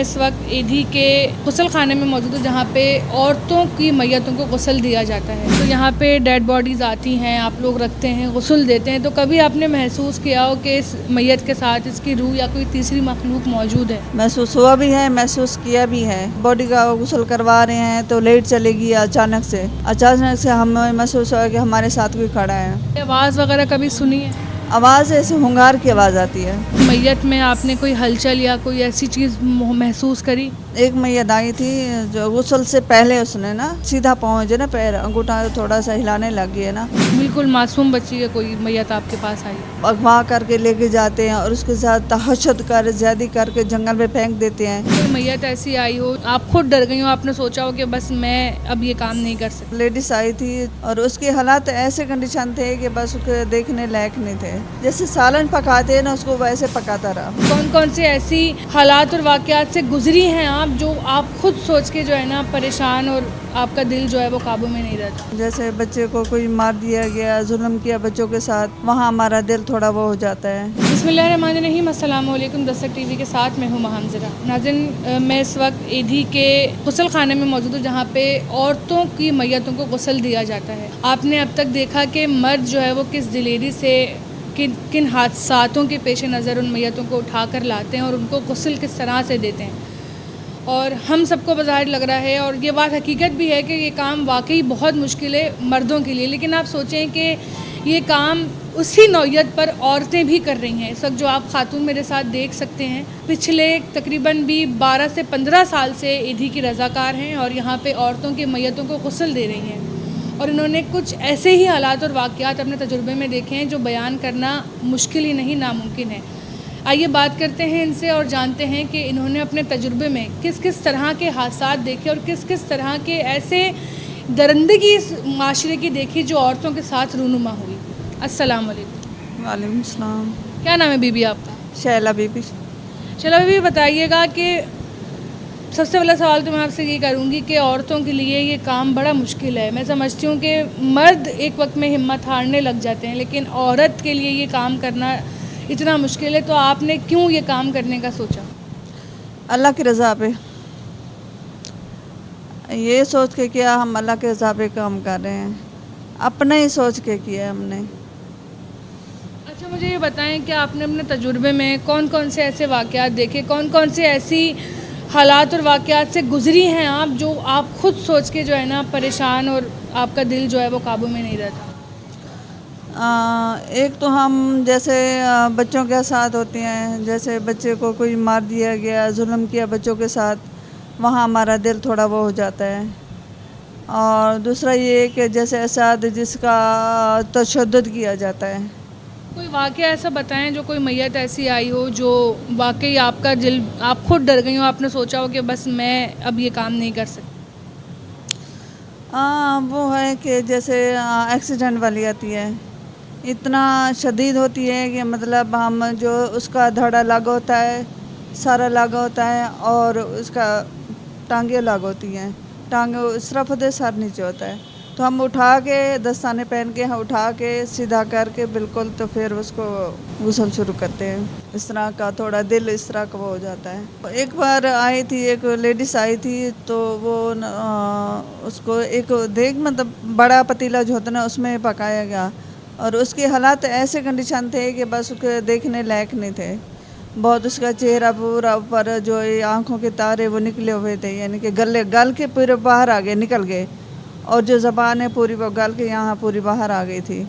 اس وقت ایدھی کے غسل خانے میں موجود ہوں جہاں پہ عورتوں کی میتوں کو غسل دیا جاتا ہے. تو یہاں پہ ڈیڈ باڈیز آتی ہیں, آپ لوگ رکھتے ہیں, غسل دیتے ہیں. تو کبھی آپ نے محسوس کیا ہو کہ اس میت کے ساتھ اس کی روح یا کوئی تیسری مخلوق موجود ہے؟ محسوس ہوا بھی ہے, محسوس کیا بھی ہے. باڈی کا غسل کروا رہے ہیں تو لیٹ چلے گی, اچانک سے ہمیں محسوس ہوا کہ ہمارے ساتھ کوئی کھڑا ہے. آواز وغیرہ کبھی سنی ہے؟ آواز ایسے ہنگار کی آواز آتی ہے. میت میں آپ نے کوئی ہلچل یا کوئی ایسی چیز محسوس کری؟ ایک میت آئی تھی جو غسل سے پہلے اس نے نا سیدھا پہنچے نا, پیر انگوٹھا تھوڑا سا ہلانے لگ گیا نا. بالکل معصوم بچی ہے کوئی میت آپ کے پاس آئی؟ اغوا کر کے لے کے جاتے ہیں اور اس کے ساتھ تحشد کر زیادہ کر کے جنگل میں پھینک دیتے ہیں. کوئی میت ایسی آئی ہو آپ خود ڈر گئی ہو, آپ نے سوچا ہو کہ بس میں اب یہ کام نہیں کر سکتی؟ لیڈیز آئی تھی اور اس کے حالات ایسے کنڈیشن تھے کہ بس اس کے دیکھنے لائق نہیں تھے. جیسے سالن پکاتے ہیں نا اس کو ویسے پکاتا رہا. کون کون سے ایسی حالات اور واقعات سے گزری ہیں آپ جو آپ خود سوچ کے جو ہے نا پریشان اور آپ کا دل جو ہے وہ قابو میں نہیں رہتا؟ جیسے بچے کو کوئی مار دیا گیا, ظلم کیا بچوں کے ساتھ, وہاں ہمارا دل تھوڑا وہ ہو جاتا ہے. بسم اللہ الرحمن الرحیم. السلام علیکم. دستک ٹی وی کے ساتھ میں ہوں محمزرہ. ناظرین, میں اس وقت ایدھی کے غسل خانے میں موجود ہوں جہاں پہ عورتوں کی میتوں کو غسل دیا جاتا ہے. آپ نے اب تک دیکھا کہ مرد جو ہے وہ کس دلیری سے کن حادثاتوں کے پیش نظر ان میتوں کو اٹھا کر لاتے ہیں اور ان کو غسل کس طرح سے دیتے ہیں. اور ہم سب کو بظاہر لگ رہا ہے, اور یہ بات حقیقت بھی ہے کہ یہ کام واقعی بہت مشکل ہے مردوں کے لیے. لیکن آپ سوچیں کہ یہ کام اسی نوعیت پر عورتیں بھی کر رہی ہیں. اس وقت جو آپ خاتون میرے ساتھ دیکھ سکتے ہیں پچھلے تقریباً بھی 12 سے 15 سال سے ایدھی کی رضاکار ہیں اور یہاں پہ عورتوں کی میتوں کو غسل دے رہی ہیں. اور انہوں نے کچھ ایسے ہی حالات اور واقعات اپنے تجربے میں دیکھے ہیں جو بیان کرنا مشکل ہی نہیں ناممکن ہے. آئیے بات کرتے ہیں ان سے اور جانتے ہیں کہ انہوں نے اپنے تجربے میں کس کس طرح کے حادثات دیکھے اور کس کس طرح کے ایسے درندگی معاشرے کی دیکھی جو عورتوں کے ساتھ رونما ہوئی. السلام علیکم. وعلیکم السلام. کیا نام ہے بی بی آپ کا؟ شیلا بی بی. شیلا بی بی, بتائیے گا کہ سب سے پہلا سوال تو میں آپ سے یہ کروں گی کہ عورتوں کے لیے یہ کام بڑا مشکل ہے. میں سمجھتی ہوں کہ مرد ایک وقت میں ہمت ہارنے لگ جاتے ہیں, لیکن عورت کے لیے یہ کام کرنا اتنا مشکل ہے. تو آپ نے کیوں یہ کام کرنے کا سوچا؟ اللہ کی رضا پہ, یہ سوچ کے کیا ہم اللہ کے رضا پہ کام کر رہے ہیں, اپنا ہی سوچ کے کیا ہم نے. اچھا, مجھے یہ بتائیں کہ آپ نے اپنے تجربے میں کون کون سے ایسے واقعات دیکھے, کون کون سے ایسی حالات اور واقعات سے گزری ہیں آپ جو آپ خود سوچ کے جو ہے نا پریشان اور آپ کا دل جو ہے وہ قابو میں نہیں رہتا؟ ایک تو ہم جیسے بچوں کے ساتھ ہوتے ہیں, جیسے بچے کو کوئی مار دیا گیا, ظلم کیا بچوں کے ساتھ, وہاں ہمارا دل تھوڑا وہ ہو جاتا ہے. اور دوسرا یہ کہ جیسے اسد جس کا تشدد کیا جاتا ہے. کوئی واقعہ ایسا بتائیں جو کوئی میت ایسی آئی ہو جو واقعی آپ کا دل, آپ خود ڈر گئی ہو, آپ نے سوچا ہو کہ بس میں اب یہ کام نہیں کر سکتی؟ وہ ہے کہ جیسے ایکسیڈنٹ والی آتی ہے, اتنا شدید ہوتی ہے کہ مطلب ہم جو اس کا دھڑا لاگ ہوتا ہے, سارا لاگ ہوتا ہے, اور اس کا ٹانگیں لاگ ہوتی ہیں, ٹانگ اس طرف ہوتے سر نیچے ہوتا ہے. تو ہم اٹھا کے دستانے پہن کے اٹھا کے سیدھا کر کے بالکل, تو پھر اس کو غسل شروع کرتے ہیں. اس طرح کا تھوڑا دل اس طرح کا وہ ہو جاتا ہے. ایک بار آئی تھی, ایک لیڈیز آئی تھی, تو وہ اس کو ایک دیگ مطلب بڑا پتیلا جو ہوتا ہے نا اس میں پکایا گیا, اور اس کے حالات ایسے کنڈیشن تھے کہ بس اس کے دیکھنے لائق نہیں تھے. بہت اس کا چہرہ پورا اوپر جو آنکھوں کے تارے وہ نکلے ہوئے تھے, یعنی کہ گل کے پورے باہر آ گئے, نکل گئے, اور جو زبان ہے پوری وہ گل کے یہاں پوری باہر آ گئی تھی,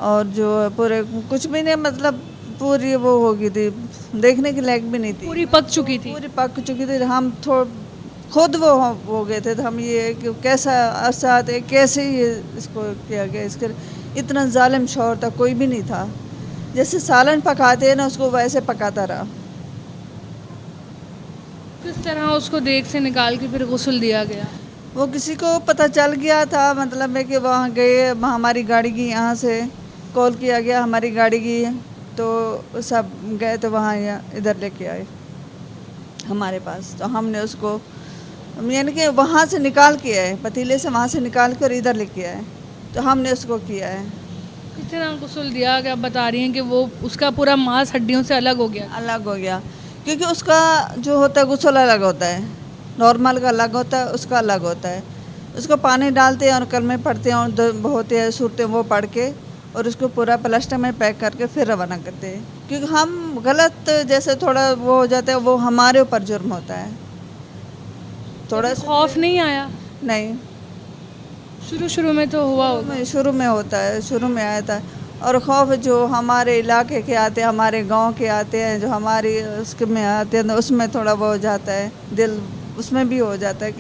اور جو پورے کچھ بھی نہیں مطلب پوری وہ ہو گئی تھی, دیکھنے کے لائق بھی نہیں تھی, پوری پک چکی تھی. پوری پک چکی تھی. ہم خود وہ ہو گئے تھے, تو ہم یہ کہ کیسا اثرات ہے, کیسے یہ اس کو کیا گیا, اس کے اتنا ظالم شوہر تھا, کوئی بھی نہیں تھا. جیسے سالن پکاتے ہیں نا اس کو ویسے پکاتا رہا. کس طرح اس کو دیگ سے نکال کے پھر غسل دیا گیا؟ وہ کسی کو پتہ چل گیا تھا, مطلب ہے کہ وہاں گئے, ہماری گاڑی کی یہاں سے کال کیا گیا, ہماری گاڑی کی, تو سب گئے تو وہاں ادھر لے کے آئے ہمارے پاس. تو ہم نے اس کو یعنی کہ وہاں سے نکال کے آئے, پتیلے سے وہاں سے نکال کر ادھر لے کے آئے, تو ہم نے اس کو کیا ہے. کس طرح غسل دیا کہ آپ بتا رہی ہیں کہ وہ اس کا پورا ماس ہڈیوں سے الگ ہو گیا؟ الگ ہو گیا, کیونکہ اس کا جو ہوتا ہے غسل الگ ہوتا ہے، نارمل کا الگ ہوتا ہے، اس کا الگ ہوتا ہے. اس کو پانی ڈالتے ہیں اور کلمے پڑھتے ہیں اور ہوتے ہیں صورتیں وہ پڑھ کے اور اس کو پورا پلاسٹر میں پیک کر کے پھر روانہ کرتے ہیں. کیونکہ ہم غلط جیسے تھوڑا وہ ہو جاتا ہے، وہ ہمارے اوپر جرم ہوتا ہے. تھوڑا سا خوف نہیں آیا؟ نہیں، شروع میں تو ہوا ہوگا. شروع میں ہوتا ہے، شروع میں آیا تھا. اور خوف جو ہمارے علاقے کے آتے ہیں، ہمارے گاؤں کے آتے ہیں، جو ہماری اس کے میں آتے ہیں، اس میں تھوڑا وہ ہو جاتا ہے، دل اس میں بھی ہو جاتا ہے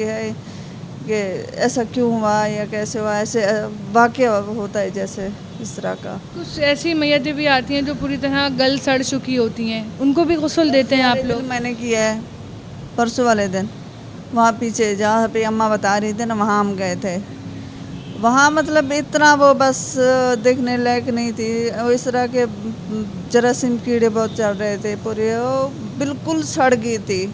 کہ ایسا کیوں ہوا یا کیسے ہوا. ایسے واقعہ ہوتا ہے جیسے اس طرح کا. کچھ ایسی میتیں بھی آتی ہیں جو پوری طرح گل سڑ چکی ہوتی ہیں، ان کو بھی غسل دیتے ہیں آپ لوگ؟ میں نے کیا ہے پرسوں والے دن، وہاں پیچھے جہاں پہ اماں بتا رہی تھی نا، وہاں ہم گئے تھے. وہاں مطلب اتنا وہ بس دیکھنے لائق نہیں تھی. اس طرح کے جراثیم کیڑے بہت چل رہے تھے، پورے وہ بالکل سڑ گئی تھی.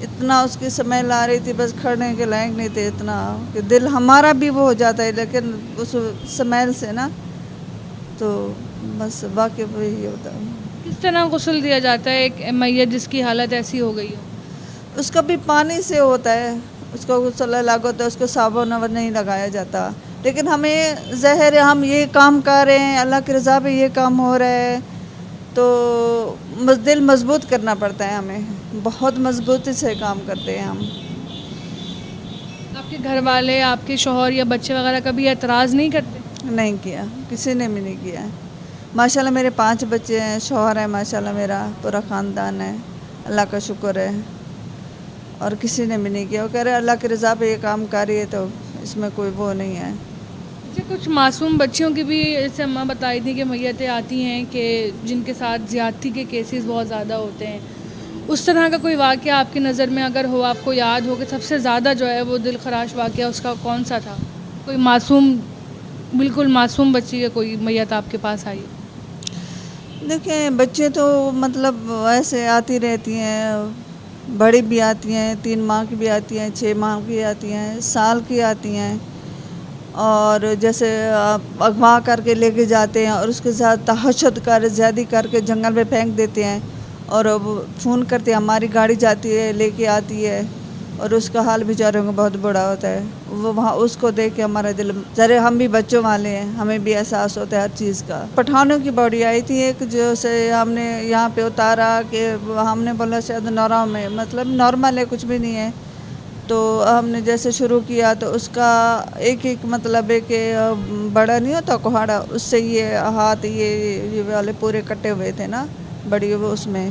اتنا اس کی سمیل آ رہی تھی، بس کھڑنے کے لائق نہیں تھے. اتنا کہ دل ہمارا بھی وہ ہو جاتا ہے، لیکن اس سمیل سے نا تو بس باقی وہی ہوتا ہے. کس طرح غسل دیا جاتا ہے ایک میت جس کی حالت ایسی ہو گئی ہو؟ اس کا بھی پانی سے ہوتا ہے، اس کو غسل الگ ہوتا ہے، اس کو صابن نہیں لگایا جاتا. لیکن ہمیں ظاہر ہے ہم یہ کام کر رہے ہیں، اللہ کی رضا پہ یہ کام ہو رہا ہے، تو دل مضبوط کرنا پڑتا ہے. ہمیں بہت مضبوطی سے کام کرتے ہیں ہم. آپ کے گھر والے، آپ کے شوہر یا بچے وغیرہ کبھی اعتراض نہیں کرتے؟ نہیں کیا، کسی نے بھی نہیں کیا. ماشاءاللہ میرے 5 بچے ہیں، شوہر ہے، ماشاءاللہ میرا پورا خاندان ہے، اللہ کا شکر ہے. اور کسی نے بھی نہیں کیا. وہ کہہ رہے اللہ کی رضا پہ یہ کام کر رہی ہے تو اس میں کوئی وہ نہیں ہے. اچھا، کچھ معصوم بچیوں کی بھی جیسے اماں بتائی تھی کہ میتیں آتی ہیں کہ جن کے ساتھ زیادتی کے کیسز بہت زیادہ ہوتے ہیں، اس طرح کا کوئی واقعہ آپ کی نظر میں اگر ہو، آپ کو یاد ہو کہ سب سے زیادہ جو ہے وہ دل خراش واقعہ اس کا کون سا تھا؟ کوئی معصوم، بالکل معصوم بچی کا کوئی میت آپ کے پاس آئی؟ دیکھیں بچے تو مطلب ایسے آتی رہتی ہیں، بڑی بھی آتی ہیں، 3 ماہ کی بھی آتی ہیں، 6 ماہ کی آتی ہیں، سال کی آتی ہیں. اور جیسے اغوا کر کے لے کے جاتے ہیں اور اس کے ساتھ تحشد کر زیادتی کر کے جنگل میں پھینک دیتے ہیں اور فون کرتے ہیں، ہماری گاڑی جاتی ہے لے کے آتی ہے. اور اس کا حال بیچاروں کو بہت بڑا ہوتا ہے. وہ وہاں اس کو دیکھ کے ہمارا دل، ذرا ہم بھی بچوں والے ہیں، ہمیں بھی احساس ہوتا ہے ہر چیز کا. پٹھانوں کی باڈی آئی تھی ایک، جو سے ہم نے یہاں پہ اتارا کہ ہم نے بولا شاید نورا میں، مطلب نارمل ہے، کچھ بھی نہیں ہے. تو ہم نے جیسے شروع کیا تو اس کا ایک مطلب ہے کہ بڑا نہیں ہوتا کوہاڑا، اس سے یہ ہاتھ یہ والے پورے کٹے ہوئے تھے نا، بڑی وہ اس میں.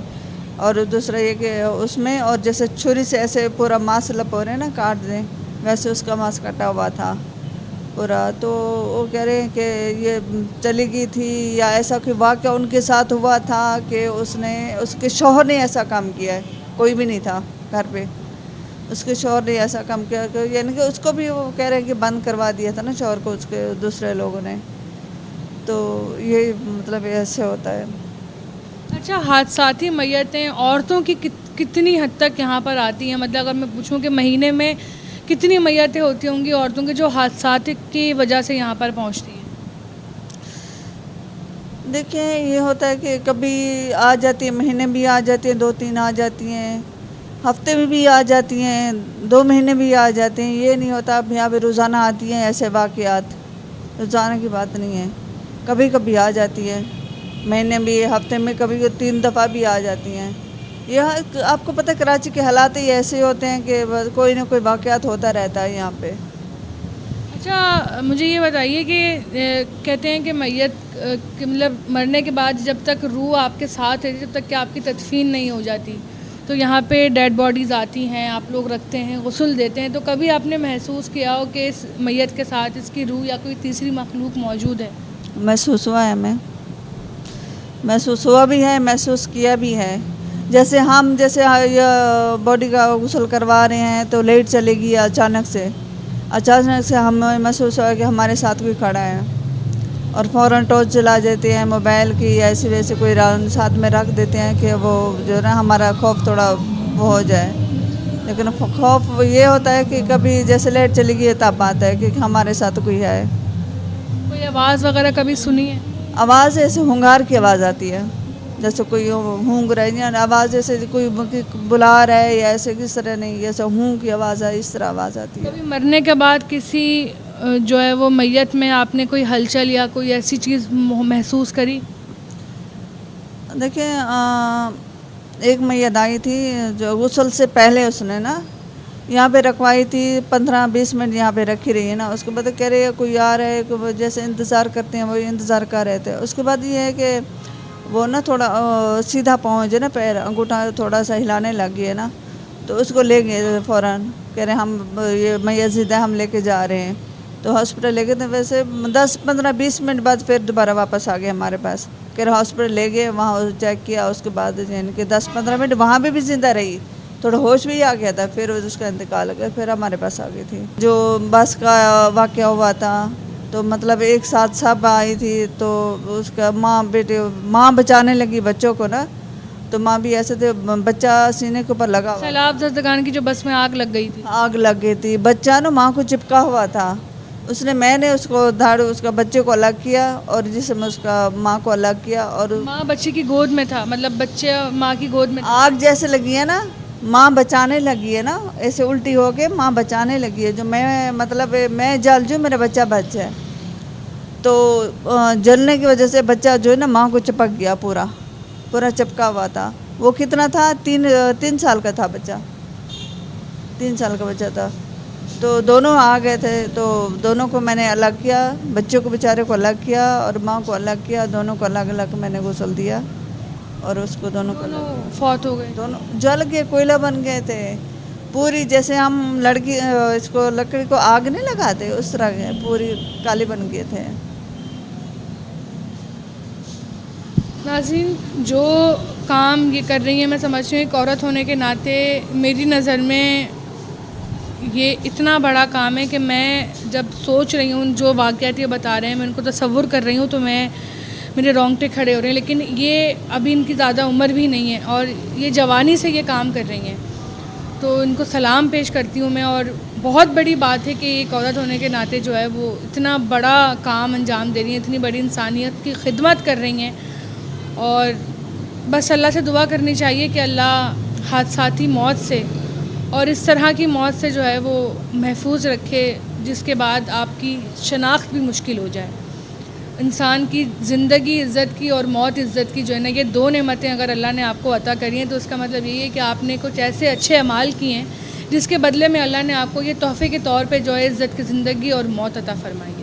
اور دوسرا یہ کہ اس میں، اور جیسے چھری سے ایسے پورا ماس لپو رہے نا کاٹ دیں، ویسے اس کا ماس کٹا ہوا تھا پورا. تو وہ کہہ رہے ہیں کہ یہ چلی گئی تھی یا ایسا کوئی واقعہ ان کے ساتھ ہوا تھا کہ اس کے شوہر نے ایسا کام کیا ہے. کوئی بھی نہیں تھا گھر پہ، اس کے شوہر نے ایسا کام کیا کہ یعنی کہ اس کو بھی وہ کہہ رہے ہیں کہ بند کروا دیا تھا نا شوہر کو اس کے دوسرے لوگوں نے. تو یہ مطلب ایسے ہوتا ہے. اچھا، حادثاتی میتیں عورتوں کی کتنی حد تک یہاں پر آتی ہیں؟ مطلب اگر میں پوچھوں کہ مہینے میں کتنی میتیں ہوتی ہوں گی عورتوں کی جو حادثات کی وجہ سے یہاں پر پہنچتی ہیں؟ دیکھیں یہ ہوتا ہے کہ کبھی آ جاتی ہیں، مہینے بھی آ جاتی ہیں، 2-3 آ جاتی ہیں، ہفتے میں بھی آ جاتی ہیں، 2 مہینے بھی آ جاتے ہیں. یہ نہیں ہوتا اب یہاں پہ روزانہ آتی ہیں ایسے واقعات، روزانہ کی بات نہیں ہے. کبھی کبھی آ جاتی ہے، مہینے بھی، ہفتے میں کبھی 3 دفعہ بھی آ جاتی ہیں. یہ آپ کو پتہ ہے کراچی کے حالات ہی ایسے ہوتے ہیں کہ کوئی نہ کوئی واقعات ہوتا رہتا ہے یہاں پہ. اچھا، مجھے یہ بتائیے کہ کہتے ہیں کہ میت مطلب مرنے کے بعد جب تک روح آپ کے ساتھ ہے، جب تک کہ آپ کی تدفین نہیں ہو جاتی، تو یہاں پہ ڈیڈ باڈیز آتی ہیں، آپ لوگ رکھتے ہیں، غسل دیتے ہیں. تو کبھی آپ نے محسوس کیا ہو کہ اس میت کے ساتھ اس کی روح یا کوئی تیسری مخلوق موجود ہے؟ محسوس ہوا ہے، ہمیں محسوس ہوا بھی ہے، محسوس کیا بھی ہے. جیسے ہم باڈی کا غسل کروا رہے ہیں تو لیٹ چلے گی اچانک سے ہمیں محسوس ہوا کہ ہمارے ساتھ کوئی کھڑا ہے، اور فوراً ٹارچ جلا دیتے ہیں موبائل کی، ایسے ویسے کوئی ساتھ میں رکھ دیتے ہیں کہ وہ جو ہے نا ہمارا خوف تھوڑا وہ ہو جائے. لیکن خوف یہ ہوتا ہے کہ کبھی جیسے لیٹ چلی گئی تب آتا ہے کہ ہمارے ساتھ کوئی ہے. کوئی آواز وغیرہ کبھی سنی ہے؟ آواز ایسے ہنگار کی آواز آتی ہے، جیسے کوئی ہونگ رہا ہے یا آواز جیسے کوئی بلا رہا ہے یا ایسے کس طرح نہیں، جیسے ہوں کی آواز ہے اس طرح آواز آتی ہے۔ کبھی مرنے کے بعد کسی جو ہے وہ میت میں آپ نے کوئی ہلچل یا کوئی ایسی چیز محسوس کری؟ دیکھیں ایک میت آئی تھی جو غسل سے پہلے اس نے نا یہاں پہ رکھوائی تھی، 15-20 منٹ یہاں پہ رکھی رہی ہے نا، اس کے بعد کہہ رہے کوئی آ رہا ہے، جیسے انتظار کرتے ہیں وہی انتظار کر رہے تھے۔ اس کے بعد یہ ہے کہ وہ نا تھوڑا سیدھا پاؤں جو نا پیر انگوٹھا تھوڑا سا ہلانے لگ گئی ہے نا، تو اس کو لے گئے فوراً، کہہ رہے ہم یہ میت زندہ ہم لے کے جا رہے ہیں، تو ہاسپٹل لے گئے تھے۔ ویسے 10-15-20 منٹ بعد پھر دوبارہ واپس آ گئے ہمارے پاس، کہ ہاسپٹل لے گئے، وہاں چیک کیا، اس کے بعد یعنی کہ 10-15 منٹ وہاں پہ بھی زندہ رہی، تھوڑا ہوش بھی آ گیا تھا، پھر اس کا انتقال ہو گیا، پھر ہمارے پاس آ گئی تھی۔ جو بس کا واقعہ ہوا تھا تو مطلب ایک ساتھ سب آئی تھی، تو اس کا ماں بچانے لگی بچوں کو نا، تو ماں بھی ایسے تھے، بچہ سینے کے اوپر لگا ہوا، سیلاب زدگان کی جو بس میں آگ لگ گئی تھی، آگ لگ گئی تھی، بچہ نا ماں کو چپکا ہوا تھا، میں نے اس کو اس کا بچے کو الگ کیا اور جسم اس کا ماں کو الگ کیا، اور ماں بچے کی گود میں تھا، مطلب بچہ ماں کی گود میں تھا۔ آگ جیسے لگی ہے نا، ماں بچانے لگی ہے نا، ایسے الٹی ہو کے ماں بچانے لگی ہے، جو میں جل جوں میرا بچہ بچ جائے، تو جلنے کی وجہ سے بچہ جو ہے نا ماں کو چپک گیا، پورا چپکا ہوا تھا۔ وہ کتنا تھا، 3 سال کا تھا بچہ، 3 سال کا بچہ تھا، تو دونوں آ گئے تھے، تو دونوں کو میں نے الگ کیا، بچوں کو بیچارے کو الگ کیا اور ماں کو الگ کیا، دونوں کو الگ الگ میں نے غسل دیا اور اس کو دونوں کو الگ کیا۔ فوت ہو گئے، دونوں جل کے کوئلہ بن گئے تھے پوری، جیسے ہم اس کو لکڑی کو آگ نہیں لگاتے اس طرح پوری کالی بن گئے تھے۔ ناظرین، جو کام یہ کر رہی ہیں، میں سمجھتی ہوں ایک عورت ہونے کے ناطے میری نظر میں یہ اتنا بڑا کام ہے کہ میں جب سوچ رہی ہوں، جو واقعات یہ بتا رہے ہیں میں ان کو تصور کر رہی ہوں تو میرے رونگٹے کھڑے ہو رہے ہیں، لیکن یہ ابھی ان کی زیادہ عمر بھی نہیں ہے اور یہ جوانی سے یہ کام کر رہی ہیں، تو ان کو سلام پیش کرتی ہوں میں، اور بہت بڑی بات ہے کہ ایک عورت ہونے کے ناطے جو ہے وہ اتنا بڑا کام انجام دے رہی ہیں، اتنی بڑی انسانیت کی خدمت کر رہی ہیں، اور بس اللہ سے دعا کرنی چاہیے کہ اللہ حادثاتی موت سے اور اس طرح کی موت سے جو ہے وہ محفوظ رکھے جس کے بعد آپ کی شناخت بھی مشکل ہو جائے۔ انسان کی زندگی عزت کی اور موت عزت کی جو ہے نا، یہ 2 نعمتیں اگر اللہ نے آپ کو عطا کری ہیں تو اس کا مطلب یہ ہے کہ آپ نے کچھ ایسے اچھے اعمال کیے ہیں جس کے بدلے میں اللہ نے آپ کو یہ تحفے کے طور پہ جو ہے عزت کی زندگی اور موت عطا فرمائی ہے۔